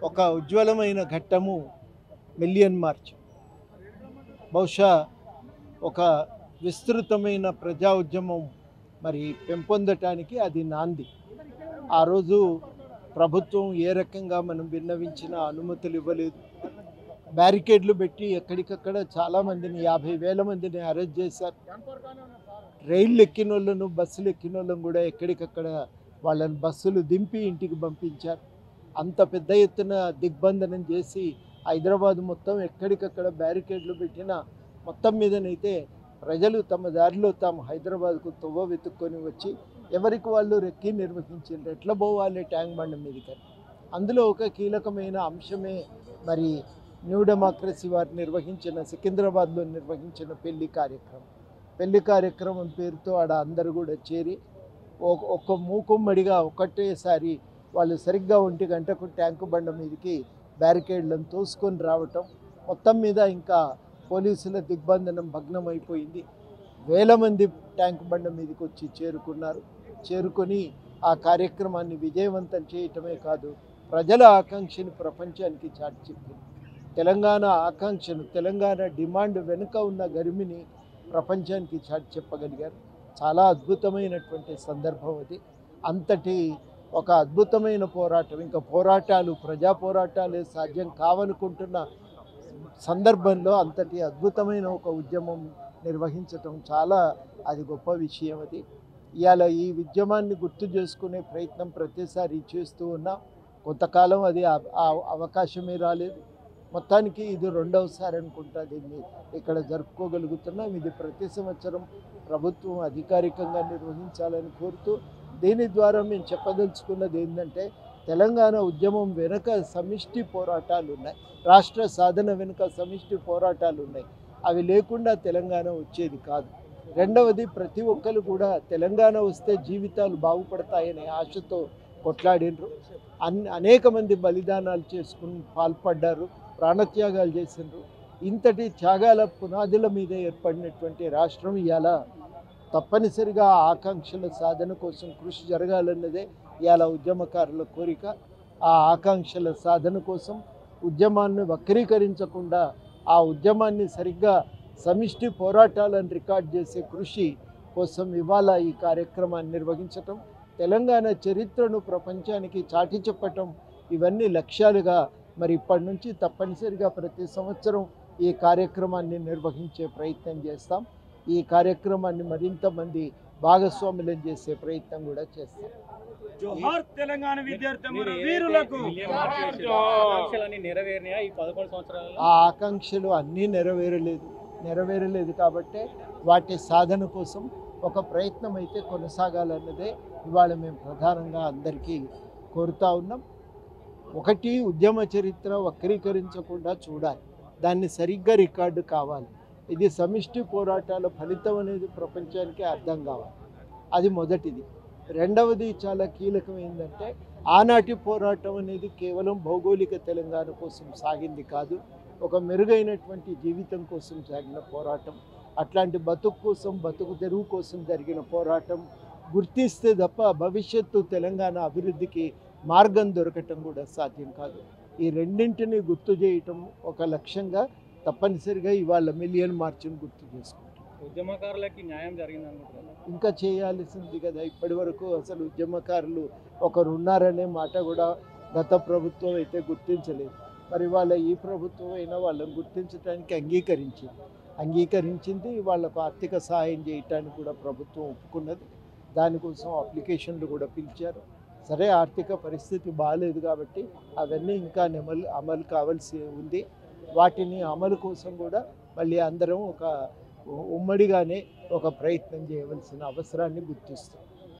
ఒక ఉజ్వలమైన ఘట్టము million March. బహుశా ఒక విస్తృతమైన ప్రజా ఉద్యమం మరి పెంపొందటానికి అది నాంది. ఆ రోజు ప్రభుత్వం ఏ రకంగా మనం విన్నవించిన అనుమతులు ఇవ్వలేదు. బ్యారికేడ్లు పెట్టి ఎక్కడికక్కడ చాలామందిని 50,000 మందిని అరెస్ట్ చేశారు. రైళ్ళు ఎక్కిన వాళ్ళను, బస్సులు ఎక్కిన వాళ్ళను కూడా ఎక్కడికక్కడ వాళ్ళని బస్సులు దింపి ఇంటికి పంపించారు. అంత పెద్ద ఎత్తున దిగ్బంధనం చేసి హైదరాబాద్ మొత్తం ఎక్కడికక్కడ బ్యారికేడ్లు పెట్టిన మొత్తం మీదనైతే ప్రజలు తమ దారిలో తాము హైదరాబాద్కు తొవ్వ వెతుక్కొని వచ్చి ఎవరికి వాళ్ళు రెక్కి నిర్వహించారు. ఎట్లా పోవాలి ట్యాంక్ బండ్ మీదకి. అందులో ఒక కీలకమైన అంశమే మరి న్యూ డెమోక్రసీ వారు నిర్వహించిన సికింద్రాబాద్లో నిర్వహించిన పెళ్లి కార్యక్రమం పేరుతో ఆడ అందరూ కూడా చేరి ఒక్క మూకుమ్మడిగా ఒకటేసారి వాళ్ళు సరిగ్గా 1 గంటకు ట్యాంకు బండ మీదకి బ్యారికేడ్లను తోసుకొని రావటం, మొత్తం మీద ఇంకా పోలీసుల దిగ్బంధనం భగ్నమైపోయింది. వేల మంది ట్యాంకు బండ మీదకి వచ్చి చేరుకొని ఆ కార్యక్రమాన్ని విజయవంతం చేయటమే కాదు, ప్రజల ఆకాంక్షను ప్రపంచానికి చాటి చెప్పింది. తెలంగాణ ఆకాంక్షను, తెలంగాణ డిమాండ్ వెనుక ఉన్న గరిమిని ప్రపంచానికి చాటి చెప్పగలిగారు. చాలా అద్భుతమైనటువంటి సందర్భం అది. అంతటి ఒక అద్భుతమైన పోరాటం, ఇంకా ప్రజా పోరాటాలే సాధ్యం కావనుకుంటున్న సందర్భంలో అంతటి అద్భుతమైన ఒక ఉద్యమం నిర్వహించటం చాలా అది గొప్ప విషయం. అది ఇవాళ ఈ ఉద్యమాన్ని గుర్తు చేసుకునే ప్రయత్నం ప్రతిసారి చేస్తూ ఉన్నాం. కొంతకాలం అది అవకాశమే రాలేదు. మొత్తానికి ఇది 2వసారి అనుకుంటా దీన్ని ఇక్కడ జరుపుకోగలుగుతున్నాం. ఇది ప్రతి సంవత్సరం ప్రభుత్వం అధికారికంగా నిర్వహించాలని కోరుతూ, దీని ద్వారా మేము చెప్పదలుచుకున్నది ఏంటంటే, తెలంగాణ ఉద్యమం వెనుక సమిష్టి పోరాటాలు ఉన్నాయి, రాష్ట్ర సాధన వెనుక సమిష్టి పోరాటాలు ఉన్నాయి. అవి లేకుండా తెలంగాణ వచ్చేది కాదు. రెండవది, ప్రతి ఒక్కరు కూడా తెలంగాణ వస్తే జీవితాలు బాగుపడతాయనే ఆశతో కొట్లాడినరు. అనేక మంది బలిదానాలు చేసుకుని పాల్పడ్డారు, ప్రాణత్యాగాలు చేసినారు. ఇంతటి త్యాగాల పునాదుల మీద ఏర్పడినటువంటి రాష్ట్రం ఇవాళ తప్పనిసరిగా ఆకాంక్షల సాధన కోసం కృషి జరగాలన్నదే ఇవాళ ఉద్యమకారుల కోరిక. ఆ ఆకాంక్షల సాధన కోసం ఉద్యమాన్ని వక్రీకరించకుండా, ఆ ఉద్యమాన్ని సరిగ్గా సమిష్టి పోరాటాలను రికార్డ్ చేసే కృషి కోసం ఇవాళ ఈ కార్యక్రమాన్ని నిర్వహించటం, తెలంగాణ చరిత్రను ప్రపంచానికి చాటి చెప్పటం, ఇవన్నీ లక్ష్యాలుగా మరి ఇప్పటి నుంచి తప్పనిసరిగా ప్రతి సంవత్సరం ఈ కార్యక్రమాన్ని నిర్వహించే ప్రయత్నం చేస్తాం. ఈ కార్యక్రమాన్ని మరింత మంది భాగస్వాములను చేసే ప్రయత్నం కూడా చేస్తాం. జోహార్ తెలంగాణ విద్యార్థి వీరులకు. ఆ ఆకాంక్షలు అన్నీ నెరవేరలేదు కాబట్టి వాటి సాధన కోసం ఒక ప్రయత్నం అయితే కొనసాగాలన్నదే ఇవాళ మేము ప్రధానంగా అందరికీ కోరుతా ఉన్నాం. ఒకటి, ఉద్యమ చరిత్ర వక్రీకరించకుండా చూడాలి, దాన్ని సరిగ్గా రికార్డు కావాలి. ఇది సమిష్టి పోరాటాల ఫలితం అనేది ప్రపంచానికి అర్థం కావాలి, అది మొదటిది. రెండవది చాలా కీలకం ఏంటంటే, ఆనాటి పోరాటం అనేది కేవలం భౌగోళిక తెలంగాణ కోసం సాగింది కాదు, ఒక మెరుగైనటువంటి జీవితం కోసం సాగిన పోరాటం. అట్లాంటి బతుకు కోసం, బతుకు తెరువు కోసం జరిగిన పోరాటం గుర్తిస్తే తప్ప భవిష్యత్తు తెలంగాణ అభివృద్ధికి మార్గం దొరకటం కూడా సాధ్యం కాదు. ఈ రెండింటిని గుర్తు చేయటం ఒక లక్ష్యంగా తప్పనిసరిగా ఇవాళ మిలియన్ మార్చ్ను గుర్తు చేసుకుంటాం. ఉద్యమకారులకి న్యాయం జరిగిందనుకుంటున్నాను. ఇంకా చేయాల్సింది కదా. ఇప్పటి వరకు అసలు ఉద్యమకారులు ఒకరు ఉన్నారనే మాట కూడా గత ప్రభుత్వం అయితే గుర్తించలేదు. మరి వాళ్ళ ఈ ప్రభుత్వం అయినా వాళ్ళని గుర్తించడానికి అంగీకరించింది. వాళ్ళకు ఆర్థిక సహాయం చేయటానికి కూడా ప్రభుత్వం ఒప్పుకున్నది. దానికోసం అప్లికేషన్లు కూడా పిలిచారు. సరే, ఆర్థిక పరిస్థితి బాగాలేదు కాబట్టి అవన్నీ ఇంకా అమలు కావాల్సి ఉంది. వాటిని అమలు కోసం కూడా మళ్ళీ అందరం ఒక ఉమ్మడిగానే ఒక ప్రయత్నం చేయవలసిన అవసరాన్ని గుర్తిస్తాం.